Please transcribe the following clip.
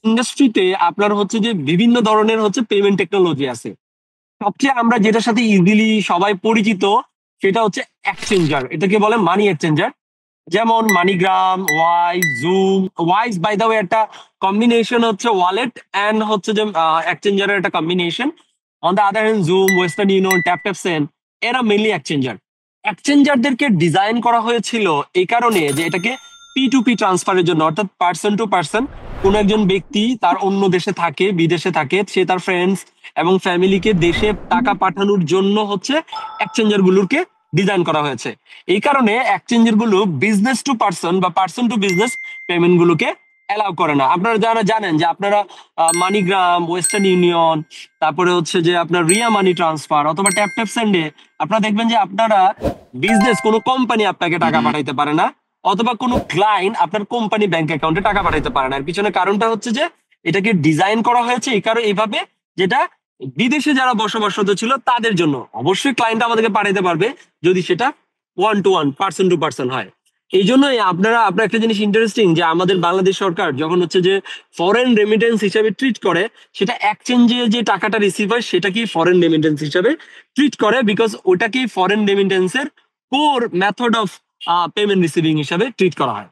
ইন্ডাস্ট্রিতে আপনার হচ্ছে যে বিভিন্ন ধরনের হচ্ছে পেমেন্ট টেকনোলজি আছে। সবচেয়ে আমরা যেটার সাথে ইজিলি সবাই পরিচিত সেটা হচ্ছে এক্সচেঞ্জার, এটাকে বলে মানি এক্সচেঞ্জার। যেমন MoneyGram, Wise, Xoom. Wise by the way একটা কম্বিনেশন হচ্ছে ওয়ালেট এন্ড হচ্ছে যে এক্সচেঞ্জারের একটা কম্বিনেশন। On the other hand Xoom, Western Union, Taptap Send, এরা মেনলি এক্সচেঞ্জার। এক্সচেঞ্জারদেরকে ডিজাইন করা হয়েছিল এই কারণে যে এটাকে পি টু পি ট্রান্সফারের জন্য, অর্থাৎ পার্সন টু পার্সন। কোন একজন ব্যক্তি তার অন্য দেশে থাকে, বিদেশে থাকে, সে তার ফ্রেন্ডস এবং ফ্যামিলিকে দেশে টাকা পাঠানোর জন্য হচ্ছে এক্সচেঞ্জার গুলোকে ডিজাইন করা হয়েছে। এই কারণে এক্সচেঞ্জার গুলো বিজনেস টু পার্সন বা পার্সন টু বিজনেস পেমেন্ট গুলোকে অ্যালাউ করে না। আপনারা যারা জানেন যে আপনারা মানিগ্রাম, ওয়েস্টার্ন ইউনিয়ন, তারপরে হচ্ছে যে আপনার রিয়া মানি ট্রান্সফার অথবা ট্যাপ ট্যাপ সেন্ডে আপনারা দেখবেন যে আপনারা বিজনেস কোনো কোম্পানি আপনাকে টাকা পাঠাইতে পারে না, অথবা কোনো ক্লায়েন্ট আপনার কোম্পানি ব্যাংক অ্যাকাউন্টে টাকা পাঠাইতে পারে না। এর পিছনে কারণটা হচ্ছে যে এটাকে ডিজাইন করা হয়েছে এই কারণে এইভাবে, যেটা বিদেশে যারা বসবাসরত ছিল তাদের জন্য। অবশ্যই ক্লায়েন্ট আমাদেরকে পাঠাইতে পারবে যদি সেটা one to one, person to person হয়। এই জন্যই আপনার একটা জিনিস ইন্টারেস্টিং যে আমাদের বাংলাদেশ সরকার যখন হচ্ছে যে ফরেন রেমিটেন্স হিসাবে ট্রিট করে, সেটা এক্সচেঞ্জে যে টাকাটা রিসিভ হয় সেটাকেই ফরেন রেমিটেন্স হিসাবে ট্রিট করে, বিকজ ওটাকেই ফরেন রেমিটেন্সের core method of payment receiving হিসাবে ট্রিট করা হয়।